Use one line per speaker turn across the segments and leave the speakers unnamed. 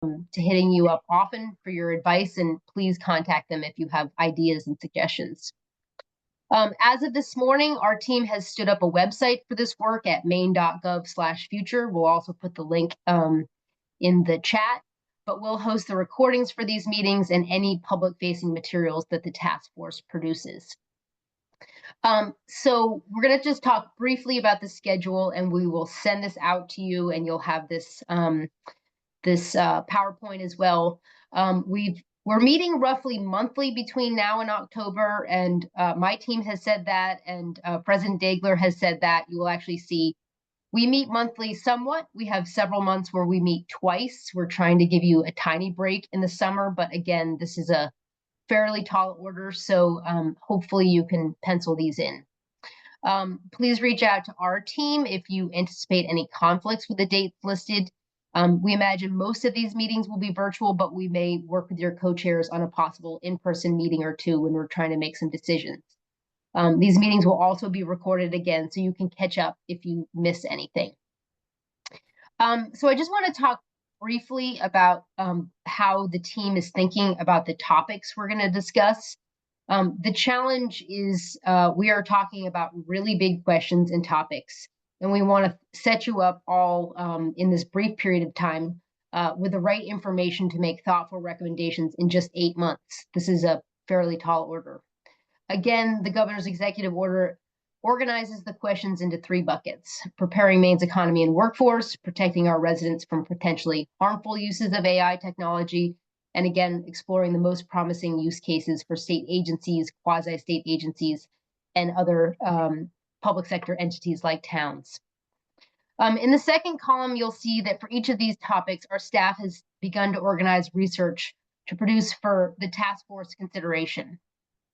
to hitting you up often for your advice, and please contact them if you have ideas and suggestions. As of this morning, our team has stood up a website for this work at maine.gov/future. We'll also put the link in the chat, but we'll host the recordings for these meetings and any public-facing materials that the task force produces. So we're going to just talk briefly about the schedule, and we will send this out to you, and you'll have this PowerPoint as well. We're meeting roughly monthly between now and October, and my team has said that, and President Dagler has said that. You will actually see we meet monthly somewhat. We have several months where we meet twice. We're trying to give you a tiny break in the summer, but again, this is a fairly tall order, so hopefully you can pencil these in. Please reach out to our team if you anticipate any conflicts with the dates listed. We imagine most of these meetings will be virtual, but we may work with your co-chairs on a possible in-person meeting or two when we're trying to make some decisions. These meetings will also be recorded again, so you can catch up if you miss anything. So I just want to talk briefly about how the team is thinking about the topics we're going to discuss. The challenge is we are talking about really big questions and topics, and we want to set you up all in this brief period of time with the right information to make thoughtful recommendations in just 8 months. This is a fairly tall order. Again, the governor's executive order organizes the questions into 3 buckets: preparing Maine's economy and workforce, protecting our residents from potentially harmful uses of AI technology, and again, exploring the most promising use cases for state agencies, quasi-state agencies, and other public sector entities like towns. In the second column, you'll see that for each of these topics, our staff has begun to organize research to produce for the task force consideration.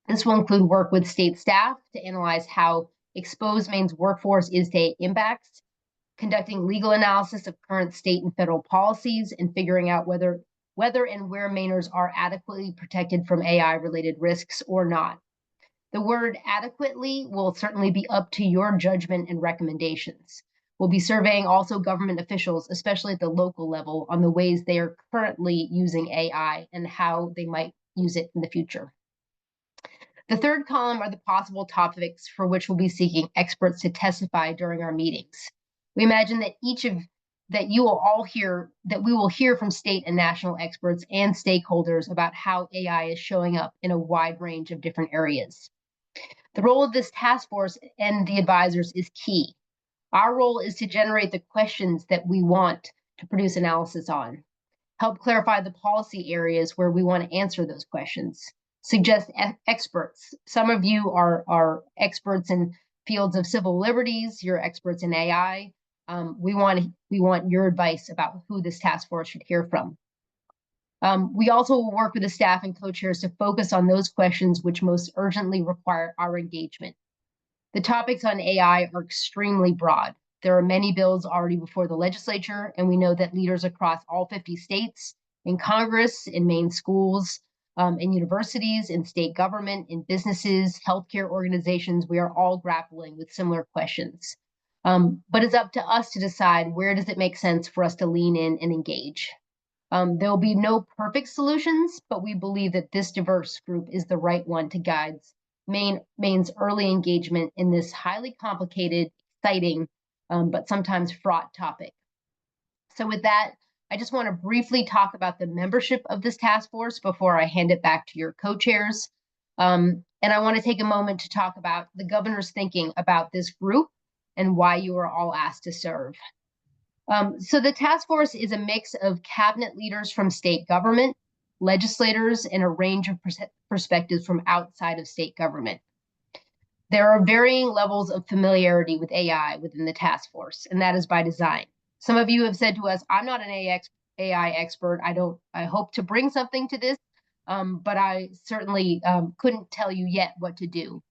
This will include work with state staff to analyze how exposed Maine's workforce is to impacts, conducting legal analysis of current state and federal policies, and figuring out whether and where Mainers are adequately protected from AI-related risks or not. The word adequately will certainly be up to your judgment and recommendations. We'll be surveying also government officials, especially at the local level, on the ways they are currently using AI and how they might use it in the future. The third column are the possible topics for which we'll be seeking experts to testify during our meetings. We imagine that we will hear from state and national experts and stakeholders about how AI is showing up in a wide range of different areas. The role of this task force and the advisors is key. Our role is to generate the questions that we want to produce analysis on, help clarify the policy areas where we want to answer those questions, suggest experts. Some of you are experts in fields of civil liberties, you're experts in AI. We want your advice about who this task force should hear from. We also will work with the staff and co-chairs to focus on those questions which most urgently require our engagement. The topics on AI are extremely broad. There are many bills already before the legislature, and we know that leaders across all 50 states, in Congress, in Maine schools, in universities, in state government, in businesses, healthcare organizations, we are all grappling with similar questions. But it's up to us to decide where does it make sense for us to lean in and engage. There will be no perfect solutions, but we believe that this diverse group is the right one to guide Maine's early engagement in this highly complicated, exciting, but sometimes fraught topic. So with that, I just want to briefly talk about the membership of this task force before I hand it back to your co-chairs. And I want to take a moment to talk about the governor's thinking about this group and why you are all asked to serve. So the task force is a mix of cabinet leaders from state government, legislators, and a range of perspectives from outside of state government. There are varying levels of familiarity with AI within the task force, and that is by design. Some of you have said to us, I'm not an AI expert. I hope to bring something to this, but I certainly couldn't tell you yet what to do.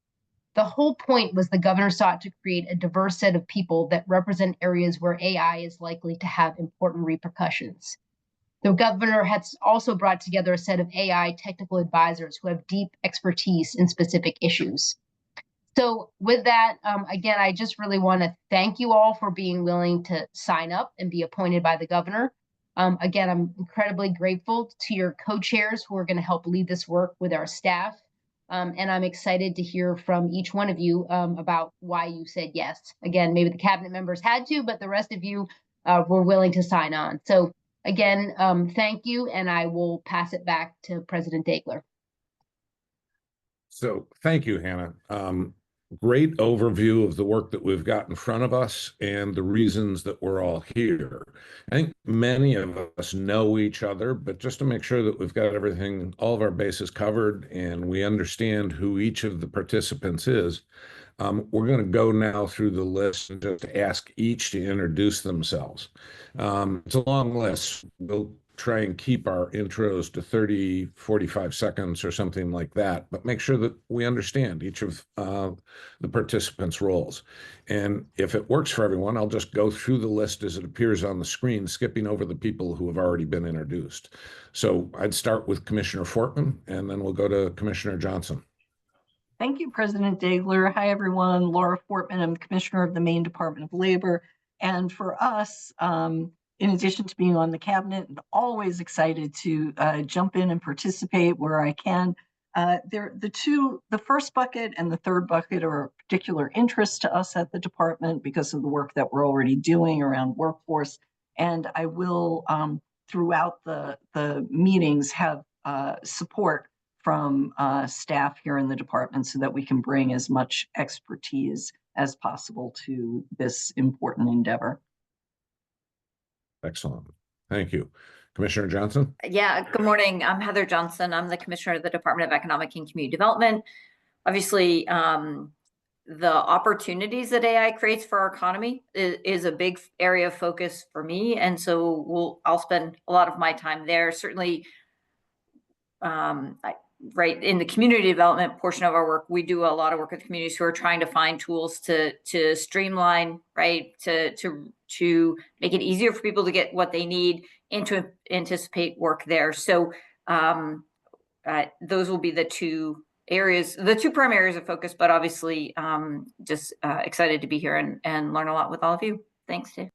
The whole point was the governor sought to create a diverse set of people that represent areas where AI is likely to have important repercussions. The governor has also brought together a set of AI technical advisors who have deep expertise in specific issues. So with that, again, I just really want to thank you all for being willing to sign up and be appointed by the governor. Again, I'm incredibly grateful to your co-chairs who are going to help lead this work with our staff. And I'm excited to hear from each one of you about why you said yes. Again, maybe the cabinet members had to, but the rest of you were willing to sign on. So again, thank you, and I will pass it back to President Daigle.
So thank you, Hannah. Great overview of the work that we've got in front of us and the reasons that we're all here. I think many of us know each other, but just to make sure that we've got everything, all of our bases covered, and we understand who each of the participants is, we're going to go now through the list and just ask each to introduce themselves. It's a long list. We'll try and keep our intros to 30, 45 seconds or something like that, but make sure that we understand each of the participants' roles. And if it works for everyone, I'll just go through the list as it appears on the screen, skipping over the people who have already been introduced. So I'd start with Commissioner Fortman, and then we'll go to Commissioner Johnson.
Thank you, President Daigle. Hi, everyone. Laura Fortman. I'm Commissioner of the Maine Department of Labor. And for us, in addition to being on the cabinet, I'm always excited to jump in and participate where I can. The first bucket and the third bucket are of particular interest to us at the department because of the work that we're already doing around workforce. And I will, throughout the meetings, have support from staff here in the department so that we can bring as much expertise as possible to this important endeavor.
Excellent. Thank you. Commissioner Johnson?
Yeah, good morning. I'm Heather Johnson. I'm the Commissioner of the Department of Economic and Community Development. Obviously, the opportunities that AI creates for our economy is a big area of focus for me. And so I'll spend a lot of my time there. Certainly, right in the community development portion of our work, we do a lot of work with communities who are trying to find tools to streamline, right, to make it easier for people to get what they need and to anticipate work there. So those will be the two areas, the two primary areas of focus, but obviously just excited to be here and learn a lot with all of you. Thanks, Dave.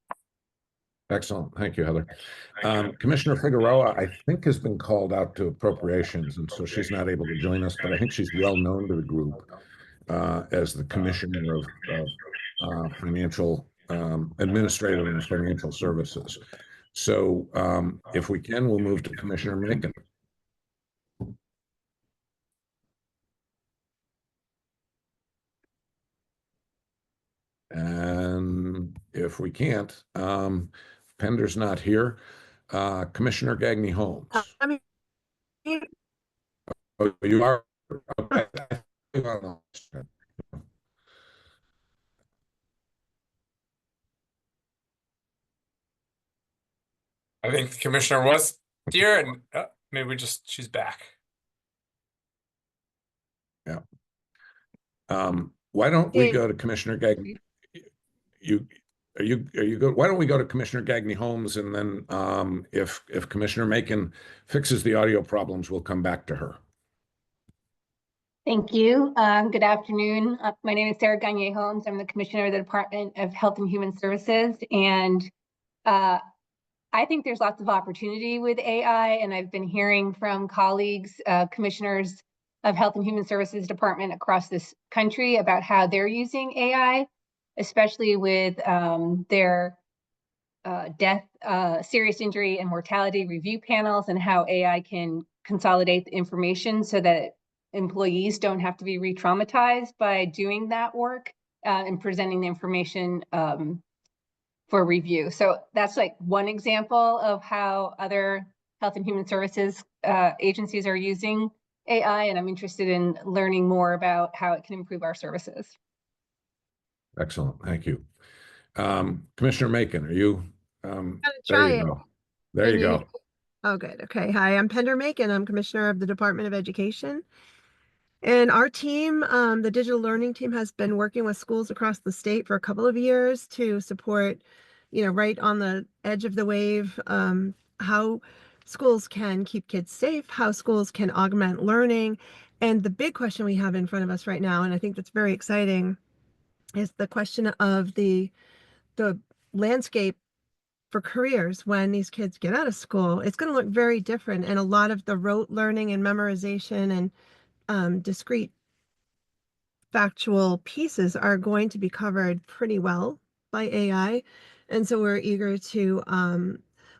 Excellent. Thank you, Heather. Commissioner Figueroa, I think, has been called out to appropriations, and so she's not able to join us, but I think she's well known to the group as the Commissioner of Financial Administrative and Financial Services. So if we can, we'll move to Commissioner Macon. And if we can't, Pender's not here. Commissioner Gagne Holmes. Oh, you are? Okay.
I think the commissioner was here, and maybe she's back.
Yeah. Why don't we go to Commissioner Gagne? Are you good? Why don't we go to Commissioner Gagne Holmes, and then if Commissioner Macon fixes the audio problems, we'll come back to her.
Thank you. Good afternoon. My name is Sarah Gagne Holmes. I'm the Commissioner of the Department of Health and Human Services, and I think there's lots of opportunity with AI, and I've been hearing from colleagues, commissioners of Health and Human Services Department across this country about how they're using AI, especially with their death, serious injury, and mortality review panels, and how AI can consolidate the information so that employees don't have to be re-traumatized by doing that work and presenting the information for review. So that's like one example of how other health and human services agencies are using AI, and I'm interested in learning more about how it can improve our services.
Excellent, thank you. Commissioner Macon, are you?
There you
go. There you go.
Oh, good. Okay. Hi, I'm Pender Macon. I'm Commissioner of the Department of Education. And our team, the digital learning team, has been working with schools across the state for a couple of years to support, right on the edge of the wave, how schools can keep kids safe, how schools can augment learning. And the big question we have in front of us right now, and I think that's very exciting, is the question of the landscape for careers when these kids get out of school, it's going to look very different. And a lot of the rote learning and memorization and discrete factual pieces are going to be covered pretty well by AI. And so we're eager to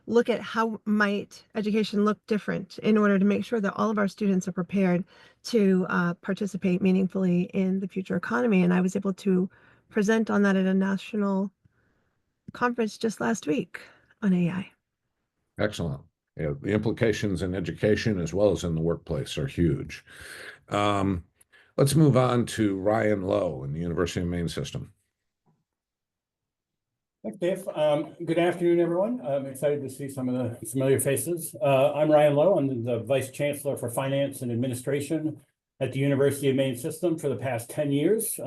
look at how might education look different in order to make sure that all of our students are prepared to participate meaningfully in the future economy. And I was able to present on that at a national conference just last week on AI.
Excellent. Yeah, the implications in education as well as in the workplace are huge. Let's move on to Ryan Lowe in the University of Maine system.
Thanks, Dave. Good afternoon, everyone. I'm excited to see some of the familiar faces. I'm Ryan Lowe. I'm the Vice Chancellor for Finance and Administration at the University of Maine system for the past 10 years.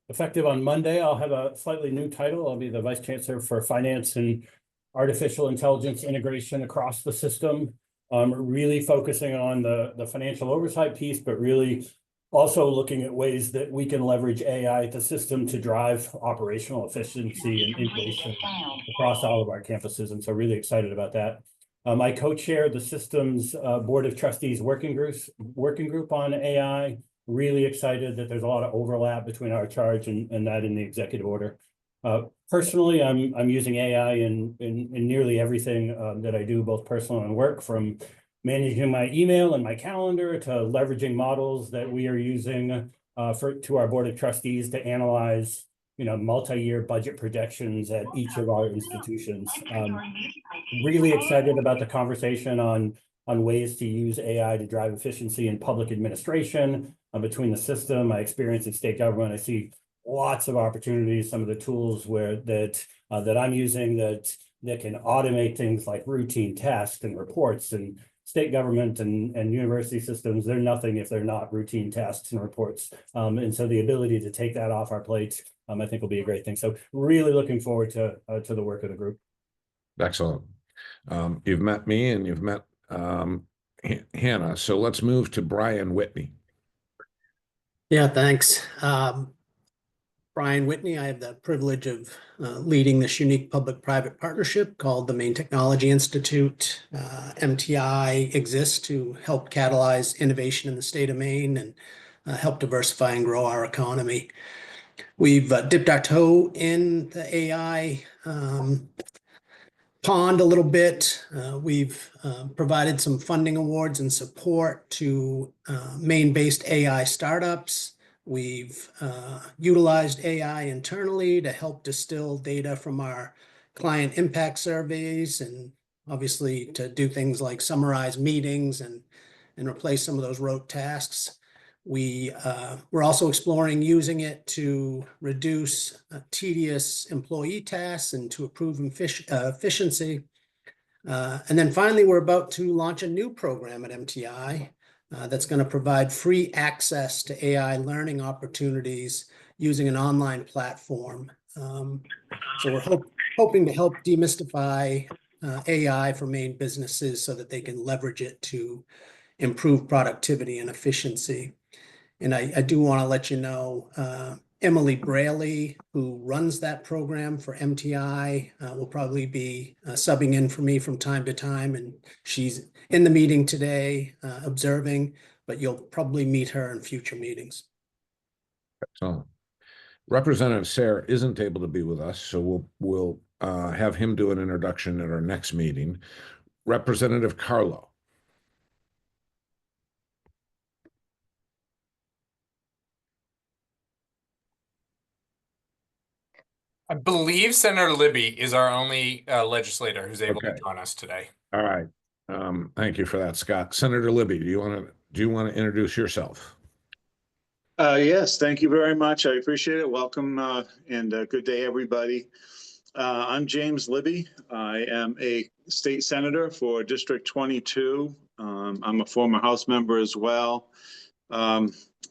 Effective on Monday, I'll have a slightly new title. I'll be the Vice Chancellor for Finance and Artificial Intelligence Integration across the system. Really focusing on the financial oversight piece, but really also looking at ways that we can leverage AI at the system to drive operational efficiency and innovation across all of our campuses. And so really excited about that. I co-chair the system's Board of Trustees working group on AI. Really excited that there's a lot of overlap between our charge and that in the executive order. Personally, I'm using AI in nearly everything that I do, both personal and work, from managing my email and my calendar to leveraging models that we are using to our Board of Trustees to analyze, multi-year budget projections at each of our institutions. Really excited about the conversation on ways to use AI to drive efficiency in public administration between the system. My experience in state government, I see lots of opportunities. Some of the tools that I'm using that can automate things like routine tasks and reports, and state government and university systems, they're nothing if they're not routine tasks and reports. And so the ability to take that off our plates, I think will be a great thing. So really looking forward to the work of the group.
Excellent. You've met me and you've met Hannah. So let's move to Brian Whitney.
Yeah, thanks. Brian Whitney, I have the privilege of leading this unique public-private partnership called the Maine Technology Institute. MTI exists to help catalyze innovation in the state of Maine and help diversify and grow our economy. We've dipped our toe in the AI pond a little bit. We've provided some funding awards and support to Maine-based AI startups. We've utilized AI internally to help distill data from our client impact surveys, and obviously to do things like summarize meetings and replace some of those rote tasks. We're also exploring using it to reduce tedious employee tasks and to improve efficiency. And then finally, we're about to launch a new program at MTI that's going to provide free access to AI learning opportunities using an online platform. So we're hoping to help demystify AI for Maine businesses so that they can leverage it to improve productivity and efficiency. And I do want to let you know, Emily Braley, who runs that program for MTI, will probably be subbing in for me from time to time. And she's in the meeting today, observing, but you'll probably meet her in future meetings.
Excellent. Representative Sayre isn't able to be with us, so we'll have him do an introduction at our next meeting. Representative Carlo.
I believe Senator Libby is our only legislator who's able to join us today.
All right. Thank you for that, Scott. Senator Libby, do you want to introduce yourself?
Yes, thank you very much. I appreciate it. Welcome and good day, everybody. I'm James Libby. I am a state senator for District 22. I'm a former House member as well.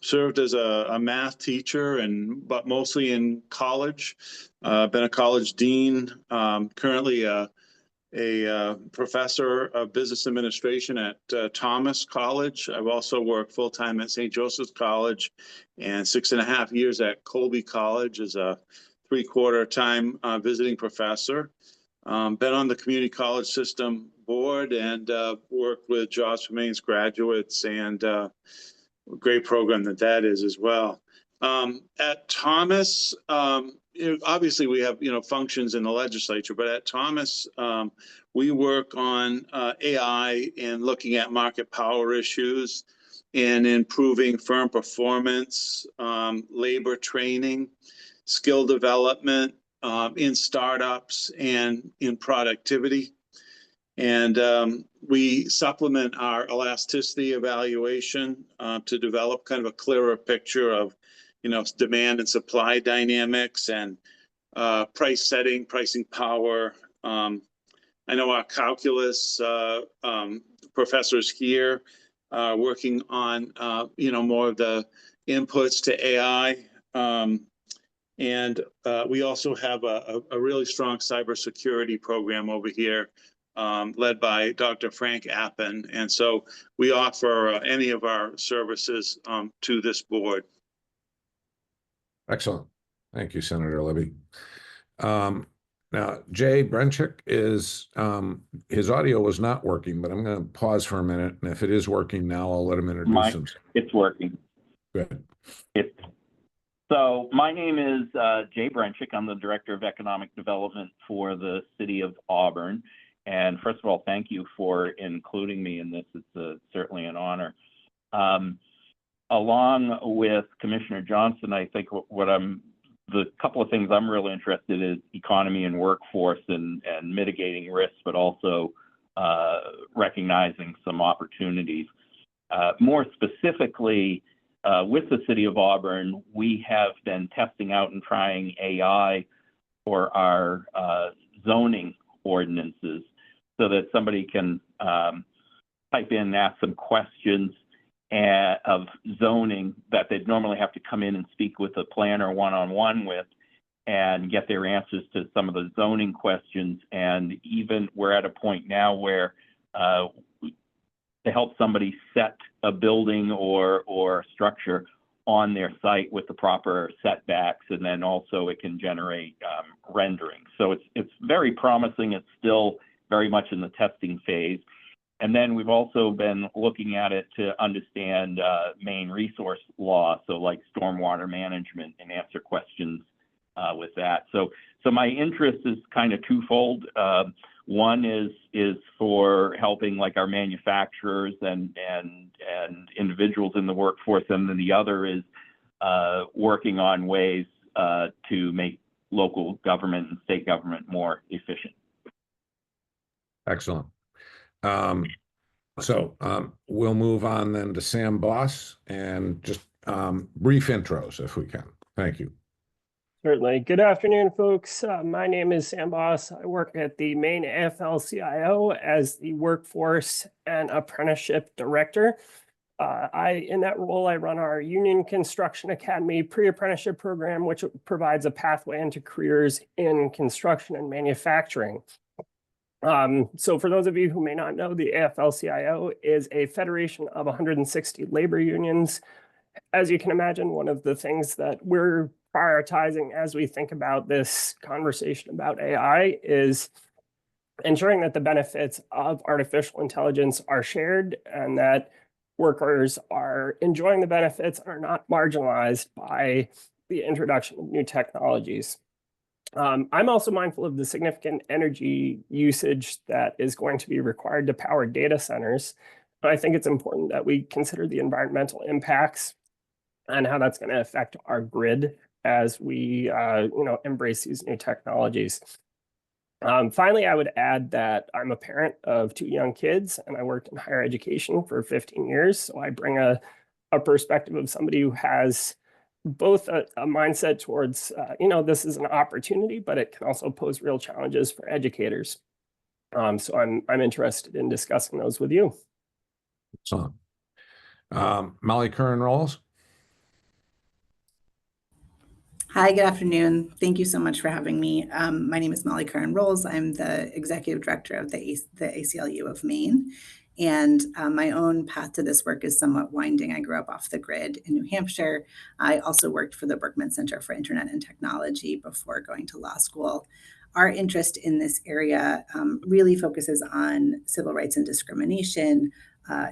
Served as a math teacher, but mostly in college. Been a college dean, currently a professor of business administration at Thomas College. I've also worked full-time at St. Joseph's College and 6.5 years at Colby College as a 3/4 time visiting professor. Been on the community college system board and worked with Jobs for Maine's graduates, and a great program that is as well. At Thomas, obviously we have functions in the legislature, but at Thomas we work on AI and looking at market power issues and improving firm performance, labor training, skill development in startups and in productivity. And we supplement our elasticity evaluation to develop kind of a clearer picture of, demand and supply dynamics and price setting, pricing power. I know our calculus professors here are working on, more of the inputs to AI. And we also have a really strong cybersecurity program over here, led by Dr. Frank Appen. And so we offer any of our services to this board.
Excellent. Thank you, Senator Libby. Now, Jay Brenchick is, his audio was not working, but I'm going to pause for a minute. And if it is working now, I'll let him introduce himself.
It's working.
Good.
So my name is Jay Brenchick. I'm the Director of Economic Development for the City of Auburn. And first of all, thank you for including me in this. It's certainly an honor. Along with Commissioner Johnson, I think the couple of things I'm really interested in is economy and workforce and mitigating risks, but also recognizing some opportunities. More specifically, with the City of Auburn, we have been testing out and trying AI for our zoning ordinances so that somebody can type in and ask some questions of zoning that they'd normally have to come in and speak with a planner one-on-one with and get their answers to some of the zoning questions. And even we're at a point now where to help somebody set a building or structure on their site with the proper setbacks, and then also it can generate rendering. So it's very promising. It's still very much in the testing phase. And then we've also been looking at it to understand Maine resource law, so like stormwater management, and answer questions with that. So my interest is kind of twofold. One is for helping like our manufacturers and individuals in the workforce, and then the other is working on ways to make local government and state government more efficient.
Excellent. So we'll move on then to Sam Boss, and just brief intros if we can. Thank you.
Certainly. Good afternoon, folks. My name is Sam Boss. I work at the Maine AFL-CIO as the Workforce and Apprenticeship Director. In that role, I run our Union Construction Academy pre-apprenticeship program, which provides a pathway into careers in construction and manufacturing. So for those of you who may not know, the AFL-CIO is a federation of 160 labor unions. As you can imagine, one of the things that we're prioritizing as we think about this conversation about AI is ensuring that the benefits of artificial intelligence are shared and that workers are enjoying the benefits and are not marginalized by the introduction of new technologies. I'm also mindful of the significant energy usage that is going to be required to power data centers. I think it's important that we consider the environmental impacts and how that's going to affect our grid as we embrace these new technologies. Finally, I would add that I'm a parent of 2 young kids, and I worked in higher education for 15 years. So I bring a perspective of somebody who has both a mindset towards, this is an opportunity, but it can also pose real challenges for educators. So I'm interested in discussing those with you.
Excellent. Molly Curran-Rolls.
Hi, good afternoon. Thank you so much for having me. My name is Molly Curran-Rolls. I'm the Executive Director of the ACLU of Maine. And my own path to this work is somewhat winding. I grew up off the grid in New Hampshire. I also worked for the Berkman Center for Internet and Technology before going to law school. our interest in this area really focuses on civil rights and discrimination,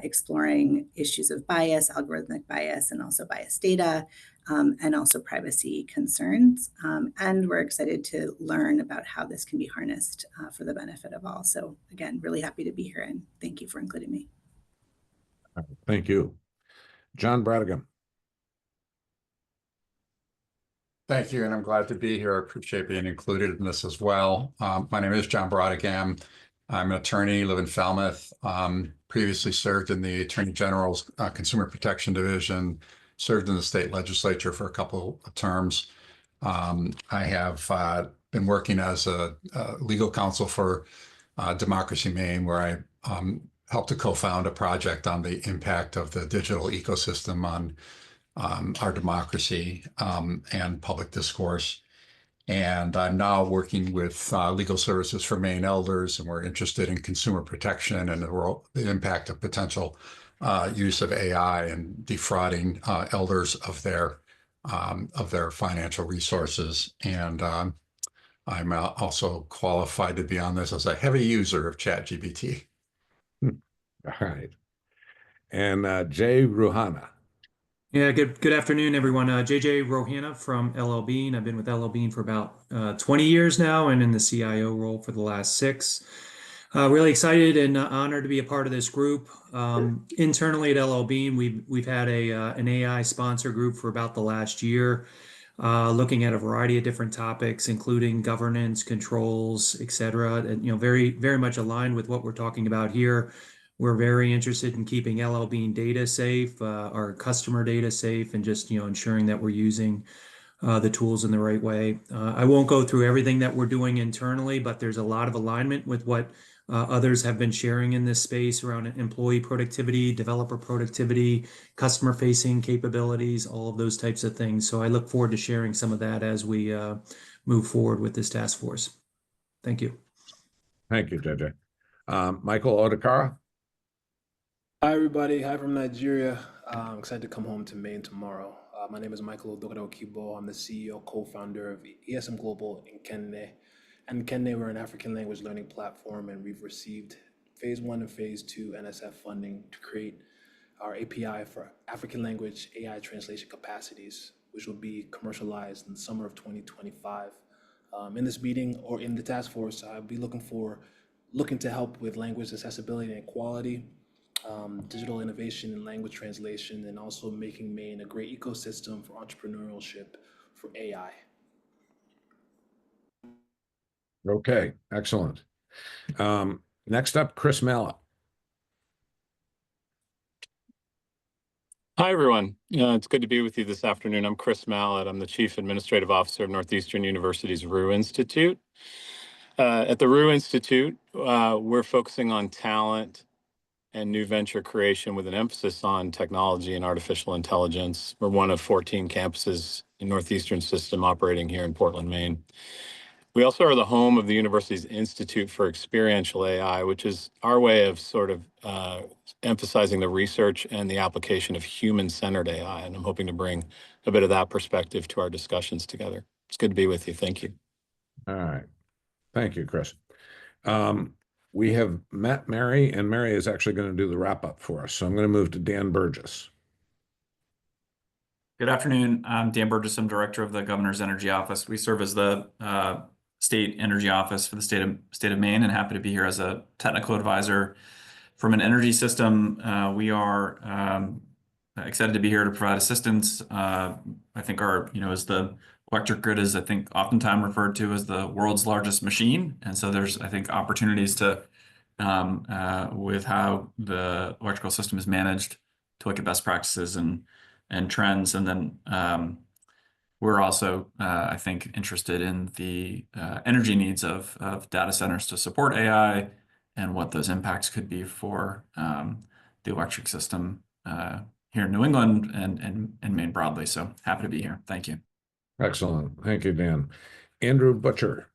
exploring issues of bias, algorithmic bias, and also bias data, and also privacy concerns. And we're excited to learn about how this can be harnessed for the benefit of all. So again, really happy to be here, and thank you for including me.
Thank you. John Bradigan.
Thank you, and I'm glad to be here. I appreciate being included in this as well. My name is John Brodigan. I'm an attorney, live in Falmouth. Previously served in the Attorney General's Consumer Protection Division, served in the state legislature for a couple of terms. I have been working as a legal counsel for Democracy Maine, where I helped to co-found a project on the impact of the digital ecosystem on our democracy and public discourse. And I'm now working with Legal Services for Maine Elders, and we're interested in consumer protection and the impact of potential use of AI and defrauding elders of their financial resources. And I'm also qualified to be on this as a heavy user of ChatGPT.
All right. And Jay Ruhana.
Yeah, good afternoon, everyone. JJ Rohana from LL Bean. I've been with LL Bean for about 20 years now and in the CIO role for the last 6. Really excited and honored to be a part of this group. Internally at LL Bean, we've had an AI sponsor group for about the last year, looking at a variety of different topics, including governance, controls, et cetera, and very, very much aligned with what we're talking about here. We're very interested in keeping LL Bean data safe, our customer data safe, and just ensuring that we're using the tools in the right way. I won't go through everything that we're doing internally, but there's a lot of alignment with what others have been sharing in this space around employee productivity, developer productivity, customer-facing capabilities, all of those types of things. So I look forward to sharing some of that as we move forward with this task force. Thank you.
Thank you, JJ. Michael Odekara.
Hi, everybody. Hi from Nigeria. I'm excited to come home to Maine tomorrow. My name is Michael Odokadokibo. I'm the CEO, co-founder of ESM Global in Kenne. And Kenne, we're an African language learning platform, and we've received phase 1 and phase 2 NSF funding to create our API for African language AI translation capacities, which will be commercialized in the summer of 2025. In this meeting or in the task force, I'll be looking to help with language accessibility and equality, digital innovation and language translation, and also making Maine a great ecosystem for entrepreneurship for AI.
Okay, excellent. Next up, Chris Mallett.
Hi, everyone. It's good to be with you this afternoon. I'm Chris Mallett. I'm the Chief Administrative Officer of Northeastern University's Rue Institute. At the Rue Institute, we're focusing on talent and new venture creation with an emphasis on technology and artificial intelligence. We're one of 14 campuses in Northeastern system operating here in Portland, Maine. We also are the home of the university's Institute for Experiential AI, which is our way of sort of emphasizing the research and the application of human-centered AI. And I'm hoping to bring a bit of that perspective to our discussions together. It's good to be with you. Thank you.
All right. Thank you, Chris. We have met Mary, and Mary is actually going to do the wrap-up for us. So I'm going to move to Dan Burgess.
Good afternoon. I'm Dan Burgess. I'm Director of the Governor's Energy Office. We serve as the State Energy Office for the state of Maine, and happy to be here as a technical advisor from an energy system. We are excited to be here to provide assistance. I think as the electric grid is, I think, oftentimes referred to as the world's largest machine. And so there's, I think, opportunities to, with how the electrical system is managed, to look at best practices and trends. And then we're also, I think, interested in the energy needs of data centers to support AI and what those impacts could be for the electric system here in New England and Maine broadly. So happy to be here. Thank you.
Excellent. Thank you, Dan. Andrew Butcher.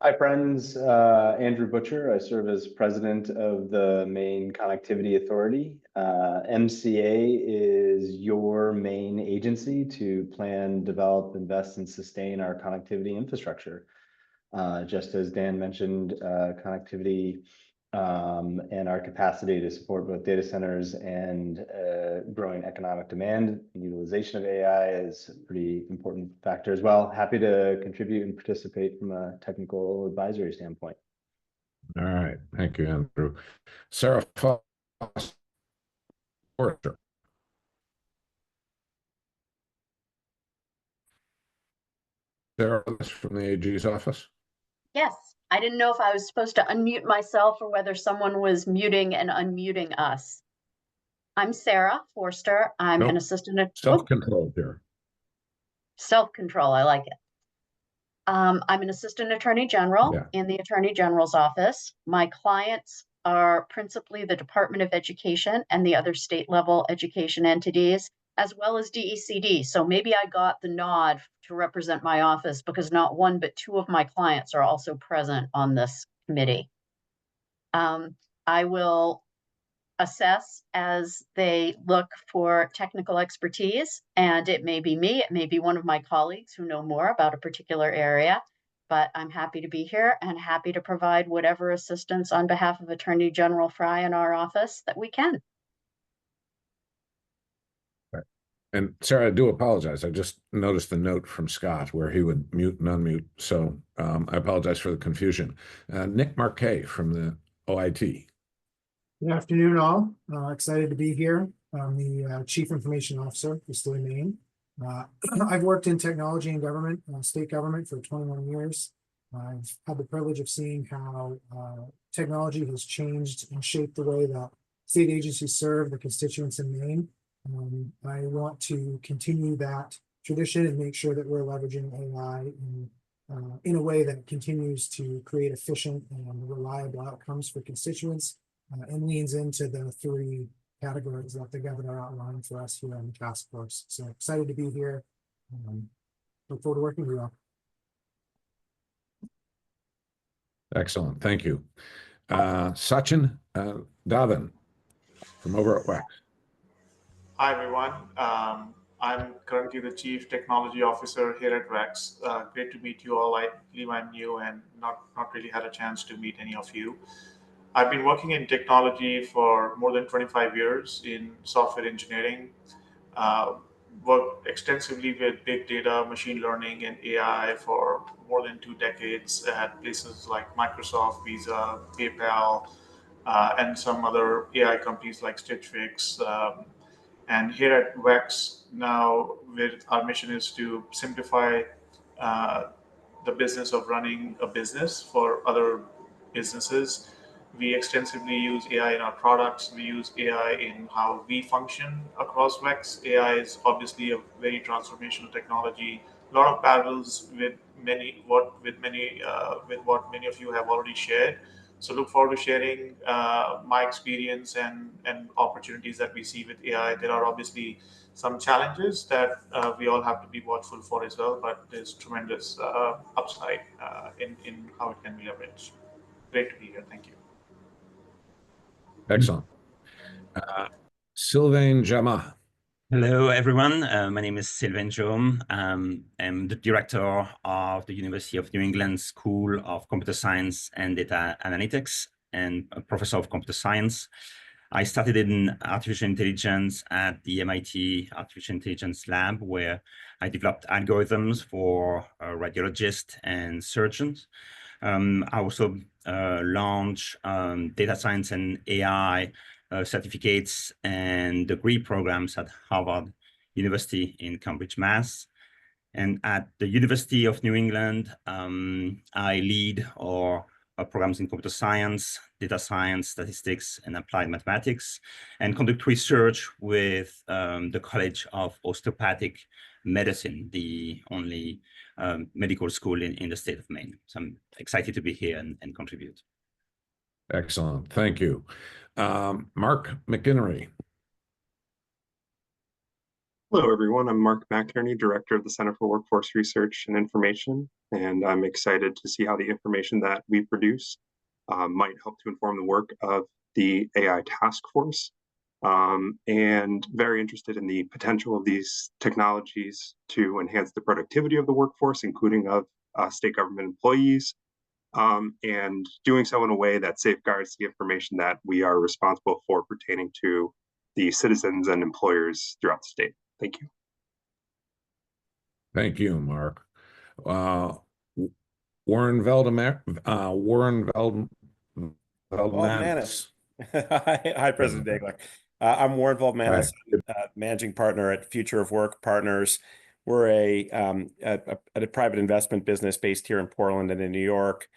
Hi, friends. Andrew Butcher. I serve as president of the Maine Connectivity Authority. MCA is your main agency to plan, develop, invest, and sustain our connectivity infrastructure. Just as Dan mentioned, connectivity and our capacity to support both data centers and growing economic demand and utilization of AI is a pretty important factor as well. Happy to contribute and participate from a technical advisory standpoint.
All right. Thank you, Andrew. Sarah Foster. Sarah from the AG's office.
Yes, I didn't know if I was supposed to unmute myself or whether someone was muting and unmuting us. I'm Sarah Forster. I'm an assistant.
Self-control here.
Self-control, I like it. I'm an assistant attorney general in the attorney general's office. My clients are principally the Department of Education and the other state level education entities, as well as DECD. So maybe I got the nod to represent my office because not one, but two of my clients are also present on this committee. I will assess as they look for technical expertise, and it may be me, it may be one of my colleagues who know more about a particular area, but I'm happy to be here and happy to provide whatever assistance on behalf of Attorney General Fry in our office that we can.
And Sarah, I do apologize. I just noticed the note from Scott where he would mute and unmute. So I apologize for the confusion. Nick Marquet from the OIT.
Good afternoon, all. Excited to be here. I'm the Chief Information Officer for the state of Maine. I've worked in technology and government, state government for 21 years. I've had the privilege of seeing how technology has changed and shaped the way that state agencies serve the constituents in Maine. I want to continue that tradition and make sure that we're leveraging AI in a way that continues to create efficient and reliable outcomes for constituents. And leans into the three categories that the governor outlined for us here on the task force. So excited to be here. Look forward to working with you all.
Excellent. Thank you. Sachin Davin from over at WEX.
Hi, everyone. I'm currently the Chief Technology Officer here at WEX. Great to meet you all. I believe I'm new and not really had a chance to meet any of you. I've been working in technology for more than 25 years in software engineering, worked extensively with big data, machine learning, and AI for more than 2 decades at places like Microsoft, Visa, PayPal, and some other AI companies like Stitch Fix. And here at WEX now, our mission is to simplify the business of running a business for other businesses. We extensively use AI in our products. We use AI in how we function across WEX. AI is obviously a very transformational technology. A lot of parallels with what many of you have already shared. So look forward to sharing my experience and opportunities that we see with AI. There are obviously some challenges that we all have to be watchful for as well, but there's tremendous upside in how it can be leveraged. Great to be here. Thank you.
Excellent. Sylvain Jama.
Hello, everyone. My name is Sylvain Jaume. I'm the director of the University of New England School of Computer Science and Data Analytics and a professor of computer science. I started in artificial intelligence at the MIT Artificial Intelligence Lab, where I developed algorithms for radiologists and surgeons. I also launched data science and AI certificates and degree programs at Harvard University in Cambridge, Mass. And at the University of New England, I lead our programs in computer science, data science, statistics, and applied mathematics, and conduct research with the College of Osteopathic Medicine, the only medical school in the state of Maine. So I'm excited to be here and contribute.
Excellent. Thank you. Mark McInnery.
Hello, everyone. I'm Mark McInerney, Director of the Center for Workforce Research and Information, and I'm excited to see how the information that we produce might help to inform the work of the AI task force, and very interested in the potential of these technologies to enhance the productivity of the workforce, including of state government employees, and doing so in a way that safeguards the information that we are responsible for pertaining to the citizens and employers throughout the state. Thank you.
Thank you, Mark. Warren Veldmanis.
Hi, President Daigle. I'm Warren Veldmanis, managing partner at Future of Work Partners. We're a private investment business based here in Portland and in New York.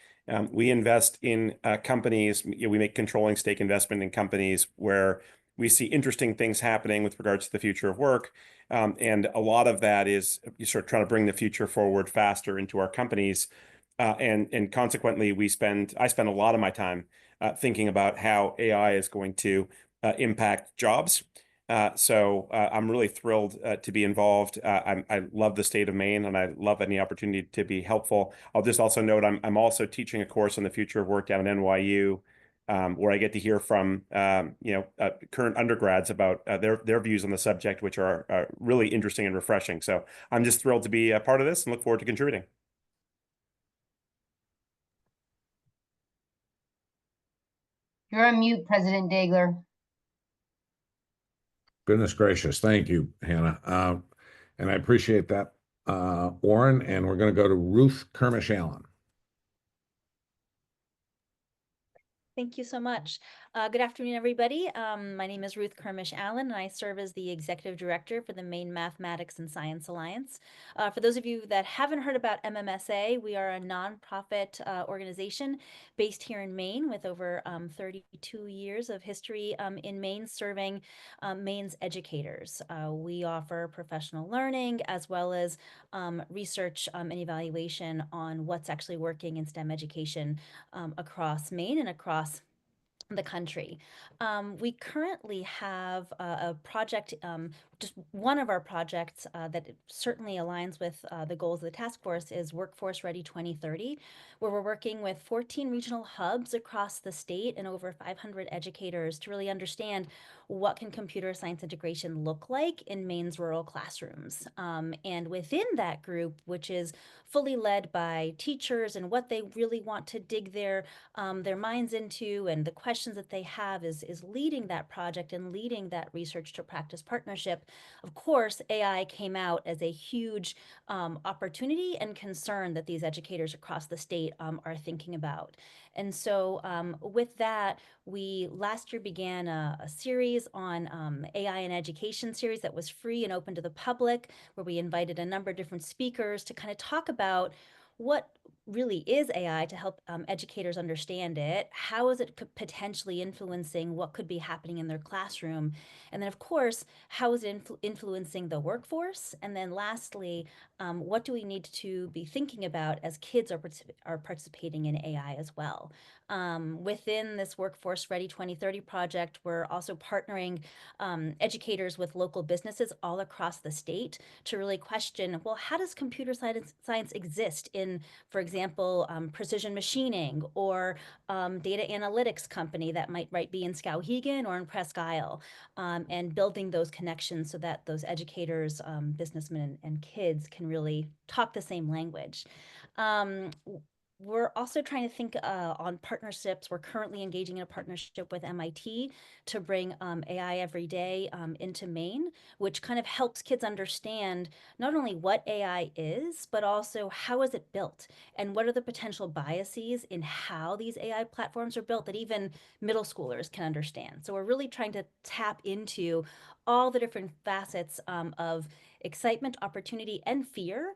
We invest in companies. We make controlling stake investment in companies where we see interesting things happening with regards to the future of work. And a lot of that is sort of trying to bring the future forward faster into our companies. And consequently, I spend a lot of my time thinking about how AI is going to impact jobs. So I'm really thrilled to be involved. I love the state of Maine, and I love any opportunity to be helpful. I'll just also note I'm also teaching a course on the future of work down at NYU, where I get to hear from current undergrads about their views on the subject, which are really interesting and refreshing. So I'm just thrilled to be a part of this and look forward to contributing.
You're on mute, President Daigle.
Goodness gracious. Thank you, Hannah. And I appreciate that, Warren. And we're going to go to Ruth Kermish-Allen.
Thank you so much. Good afternoon, everybody. My name is Ruth Kermish-Allen, and I serve as the Executive Director for the Maine Mathematics and Science Alliance. For those of you that haven't heard about MMSA, we are a nonprofit organization based here in Maine with over 32 years of history in Maine, serving Maine's educators. We offer professional learning as well as research and evaluation on what's actually working in STEM education across Maine and across the country. We currently have a project, just one of our projects that certainly aligns with the goals of the task force is Workforce Ready 2030, where we're working with 14 regional hubs across the state and over 500 educators to really understand what can computer science integration look like in Maine's rural classrooms. And within that group, which is fully led by teachers and what they really want to dig their minds into and the questions that they have is leading that project and leading that research to practice partnership. Of course, AI came out as a huge opportunity and concern that these educators across the state are thinking about. And so with that, we last year began a series on AI in education series that was free and open to the public, where we invited a number of different speakers to kind of talk about what really is AI to help educators understand it. How is it potentially influencing what could be happening in their classroom? And then, of course, how is it influencing the workforce? And then lastly, what do we need to be thinking about as kids are participating in AI as well? Within this Workforce Ready 2030 project, we're also partnering educators with local businesses all across the state to really question, well, how does computer science exist in, for example, precision machining or data analytics company that might be in Skowhegan or in Presque Isle, and building those connections so that those educators, businessmen and kids can really talk the same language. We're also trying to think on partnerships. We're currently engaging in a partnership with MIT to bring AI Every Day into Maine, which kind of helps kids understand not only what AI is, but also how is it built and what are the potential biases in how these AI platforms are built that even middle schoolers can understand. So we're really trying to tap into all the different facets of excitement, opportunity, and fear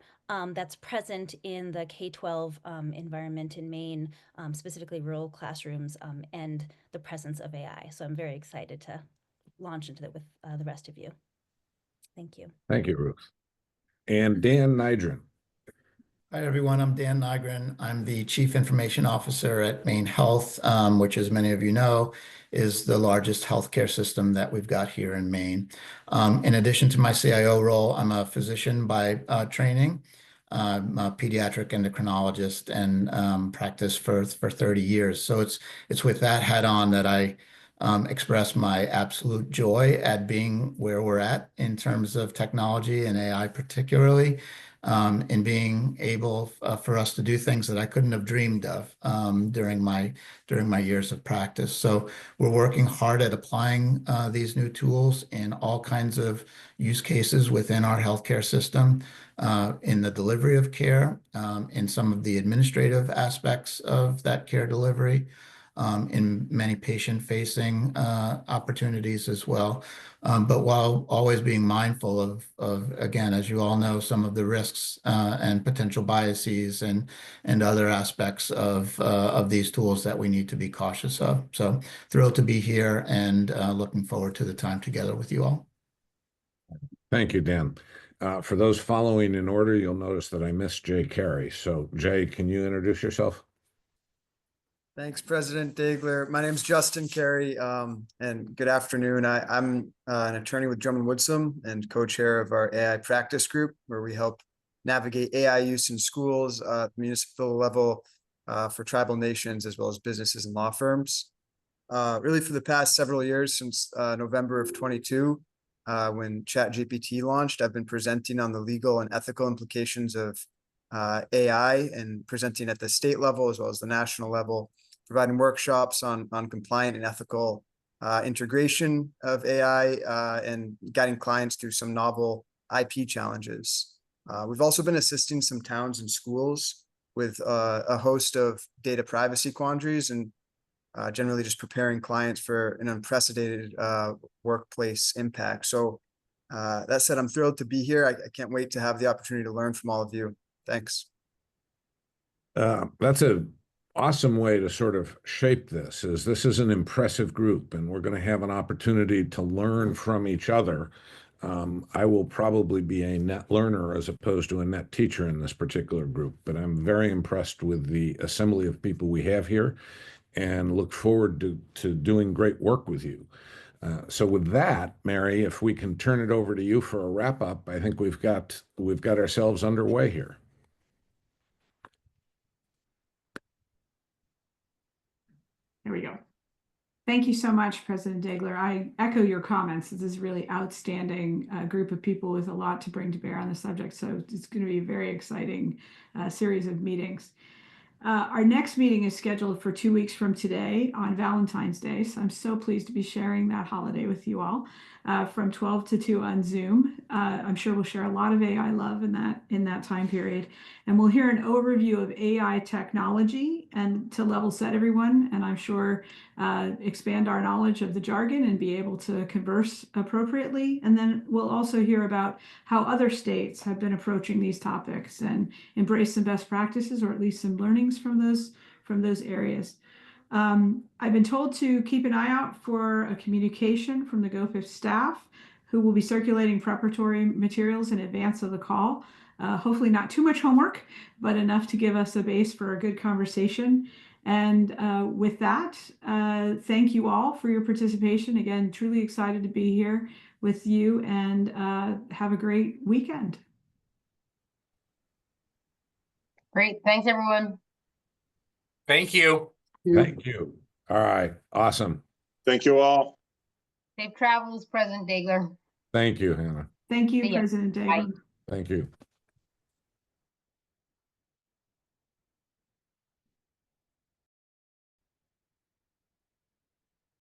that's present in the K-12 environment in Maine, specifically rural classrooms, and the presence of AI. So I'm very excited to launch into that with the rest of you. Thank you.
Thank you, Ruth. And Dan Nydren.
Hi, everyone. I'm Dan Nygren. I'm the Chief Information Officer at Maine Health, which, as many of you know, is the largest healthcare system that we've got here in Maine. In addition to my CIO role, I'm a physician by training. I'm a pediatric endocrinologist and practiced for 30 years. So it's with that hat on that I express my absolute joy at being where we're at in terms of technology and AI particularly. In being able for us to do things that I couldn't have dreamed of during my years of practice. So we're working hard at applying these new tools in all kinds of use cases within our healthcare system, in the delivery of care, in some of the administrative aspects of that care delivery, in many patient-facing opportunities as well. But while always being mindful of, again, as you all know, some of the risks and potential biases and other aspects of these tools that we need to be cautious of. So thrilled to be here and looking forward to the time together with you all.
Thank you, Dan. For those following in order, you'll notice that I missed Jay Carey. So Jay, can you introduce yourself?
Thanks, President Dagler. My name is Justin Carey, and good afternoon. I'm an attorney with Drummond Woodsum and co-chair of our AI practice group, where we help navigate AI use in schools, municipal level, for tribal nations, as well as businesses and law firms. Really for the past several years, since November of 22, when ChatGPT launched, I've been presenting on the legal and ethical implications of AI and presenting at the state level as well as the national level, providing workshops on compliant and ethical integration of AI and guiding clients through some novel IP challenges. We've also been assisting some towns and schools with a host of data privacy quandaries and generally just preparing clients for an unprecedented workplace impact. So that said, I'm thrilled to be here. I can't wait to have the opportunity to learn from all of you. Thanks.
That's an awesome way to sort of shape this is an impressive group, and we're going to have an opportunity to learn from each other. I will probably be a net learner as opposed to a net teacher in this particular group, but I'm very impressed with the assembly of people we have here and look forward to doing great work with you. So with that, Mary, if we can turn it over to you for a wrap up, I think we've got ourselves underway here.
There we go. Thank you so much, President Dagler. I echo your comments. This is really outstanding group of people with a lot to bring to bear on the subject. So it's going to be a very exciting series of meetings. Our next meeting is scheduled for 2 weeks from today on Valentine's Day. So I'm so pleased to be sharing that holiday with you all from 12 to 2 on Zoom. I'm sure we'll share a lot of AI love in that time period. And we'll hear an overview of AI technology and to level set everyone. And I'm sure expand our knowledge of the jargon and be able to converse appropriately. And then we'll also hear about how other states have been approaching these topics and embrace some best practices, or at least some learnings from those areas. I've been told to keep an eye out for a communication from the GoFIF staff, who will be circulating preparatory materials in advance of the call. Hopefully not too much homework, but enough to give us a base for a good conversation. And with that, thank you all for your participation. Again, truly excited to be here with you, and have a great weekend.
Great. Thanks, everyone.
Thank you.
Thank you. All right. Awesome.
Thank you all.
Safe travels, President Dagler.
Thank you, Hannah.
Thank you,
See ya.
President Dagler.
Thank you.